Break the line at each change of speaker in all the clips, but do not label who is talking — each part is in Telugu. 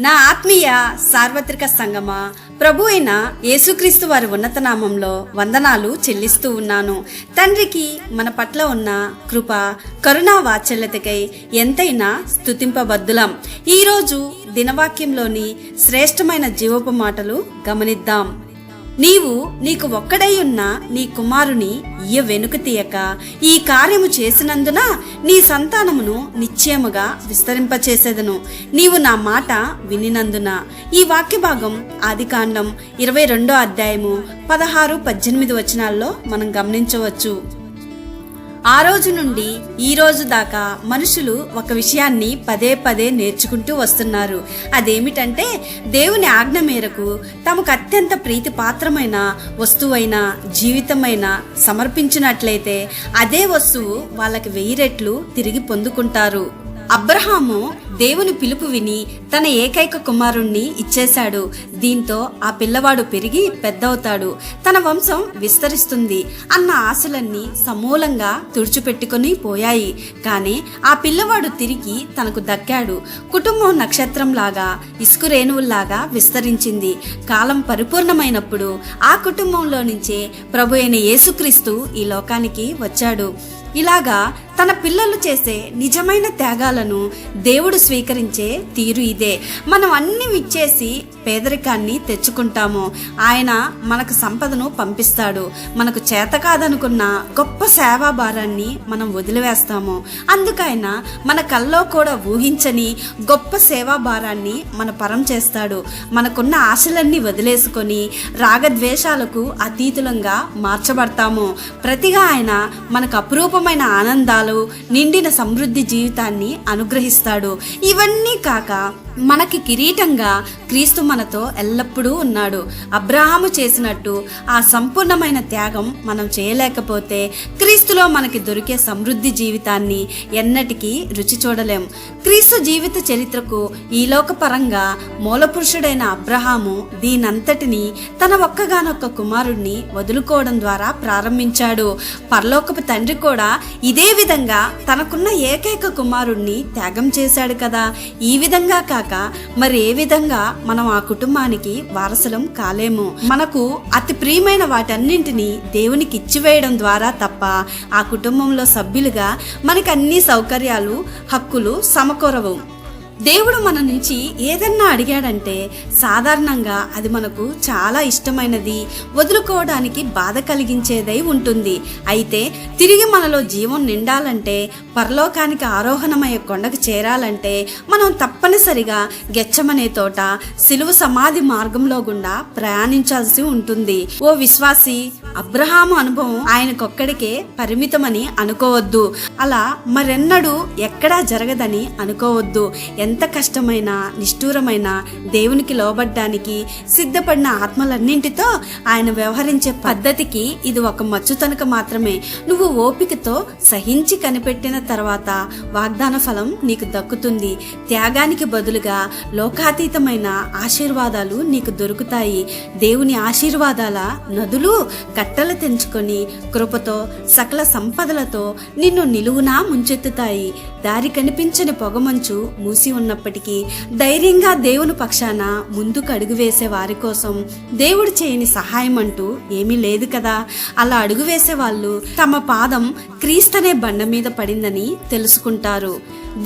నా ఆత్మీయ సార్వత్రిక సంగమా, ప్రభు అయిన యేసుక్రీస్తు వారి ఉన్నత నామంలో వందనాలు చెల్లిస్తూ ఉన్నాను. తండ్రికి మన పట్ల ఉన్న కృప, కరుణా వాత్సల్యతకై ఎంతైనా స్తుతింపబద్దులం. ఈరోజు దినవాక్యంలోని శ్రేష్టమైన జీవపు మాటలు గమనిద్దాం. నీకు ఒక్కడై ఉన్న నీ కుమారుని వెనుక తీయక ఈ కార్యము చేసినందున నీ సంతానమును నిశ్చయముగా విస్తరింపచేసేదను, నీవు నా మాట వినినందున. ఈ వాక్య భాగం ఆదికాండం 22వ అధ్యాయము 16-18 వచనాల్లో మనం గమనించవచ్చు. ఆ రోజు నుండి ఈ రోజు దాకా మనుషులు ఒక విషయాన్ని పదే పదే నేర్చుకుంటూ వస్తున్నారు. అదేమిటంటే, దేవుని ఆజ్ఞ మేరకు తమకు అత్యంత ప్రీతిపాత్రమైన వస్తువైన జీవితమైన సమర్పించినట్లయితే అదే వస్తువు వాళ్ళకి 1000 రెట్లు తిరిగి పొందుకుంటారు. అబ్రహాము దేవుని పిలుపు విని తన ఏకైక కుమారుణ్ణి ఇచ్చేశాడు. దీంతో ఆ పిల్లవాడు పెరిగి పెద్దవుతాడు, తన వంశం విస్తరిస్తుంది అన్న ఆశలన్నీ సమూలంగా తుడిచిపెట్టుకుని పోయాయి. కానీ ఆ పిల్లవాడు తిరిగి తనకు దక్కాడు. కుటుంబం నక్షత్రంలాగా, ఇసుక రేణువుల్లాగా విస్తరించింది. కాలం పరిపూర్ణమైనప్పుడు ఆ కుటుంబంలో నుంచే ప్రభు అయిన యేసుక్రీస్తు ఈ లోకానికి వచ్చాడు. ఇలాగా తన పిల్లలు చేసే నిజమైన త్యాగాలను దేవుడు స్వీకరించే తీరు ఇదే. మనం అన్ని ఇచ్చేసి పేదరికాన్ని తెచ్చుకుంటాము, ఆయన మనకు సంపదను పంపిస్తాడు. మనకు చేత కాదనుకున్న గొప్ప సేవా భారాన్ని మనం వదిలివేస్తాము. అందుకైనా మన కల్లో కూడా ఊహించని గొప్ప సేవా భారాన్ని మన పరం చేస్తాడు. మనకున్న ఆశలన్నీ వదిలేసుకొని రాగద్వేషాలకు అతీతులంగా మార్చబడతాము. ప్రతిగా ఆయన మనకు అపురూపమైన ఆనందాలు, నిండిన సమృద్ధి జీవితాన్ని అనుగ్రహిస్తాడు. ఇవన్నీ కాక మనకి కిరీటంగా క్రీస్తు మనతో ఎల్లప్పుడూ ఉన్నాడు. అబ్రహాము చేసినట్టు ఆ సంపూర్ణమైన త్యాగం మనం చేయలేకపోతే క్రీస్తులో మనకి దొరికే సమృద్ధి జీవితాన్ని ఎన్నటికీ రుచి చూడలేం. క్రీస్తు జీవిత చరిత్రకు ఈలోకపరంగా మూలపురుషుడైన అబ్రహాము దీనంతటిని తన ఒక్కగానొక్క కుమారుణ్ణి వదులుకోవడం ద్వారా ప్రారంభించాడు. పరలోకపు తండ్రి కూడా ఇదే విధంగా తనకున్న ఏకైక కుమారుణ్ణి త్యాగం చేశాడు కదా. ఈ విధంగా కాక మరి ఏ విధంగా మనం ఆ కుటుంబానికి వారసులం కాలేము. మనకు అతి ప్రియమైన వాటన్నింటినీ దేవునికి ఇచ్చివేయడం ద్వారా తప్ప ఆ కుటుంబంలో సభ్యులుగా మనకి అన్ని సౌకర్యాలు, హక్కులు సమకూరవు. దేవుడు మన నుంచి ఏదన్నా అడిగాడంటే సాధారణంగా అది మనకు చాలా ఇష్టమైనది, వదులుకోవడానికి బాధ కలిగించేదై ఉంటుంది. అయితే తిరిగి మనలో జీవం నిండాలంటే, పరలోకానికి ఆరోహణమయ్యే కొండకు చేరాలంటే మనం తప్పనిసరిగా గెచ్చమనే తోట సిలువ సమాధి మార్గంలో గుండా ప్రయాణించాల్సి ఉంటుంది. ఓ విశ్వాసి, అబ్రహాము అనుభవం ఆయనకొక్కడికే పరిమితమని అనుకోవద్దు. అలా మరెన్నడూ ఎక్కడా జరగదని అనుకోవద్దు. ఎంత కష్టమైన, నిష్ఠూరమైన దేవునికి లోబడ్డానికి సిద్ధపడిన ఆత్మలన్నింటితో ఆయన వ్యవహరించే పద్ధతికి ఇది ఒక మచ్చుతనక మాత్రమే. నువ్వు ఓపికతో సహించి కనిపెట్టిన తర్వాత వాగ్దాన ఫలం నీకు దక్కుతుంది. త్యాగానికి బదులుగా లోకాతీతమైన ఆశీర్వాదాలు నీకు దొరుకుతాయి. దేవుని ఆశీర్వాదాల నదులు కట్టలు తెంచుకొని కృపతో, సకల సంపదలతో నిన్ను నిలువునా ముంచెత్తుతాయి. దారి కనిపించని పొగమంచు మూసి ఉన్నప్పటికీ ధైర్యంగా దేవుని పక్షాన ముందుకు అడుగు వేసే వారి కోసం దేవుడు చేయని సహాయం అంటూ ఏమీ లేదు కదా. అలా అడుగు వేసే వాళ్ళు తమ పాదం క్రీస్తనే బండ మీద పడిందని తెలుసుకుంటారు.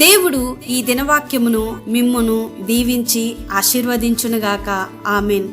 దేవుడు ఈ దినవాక్యమును మిమ్మును దీవించి ఆశీర్వదించునుగాక. ఆమెన్.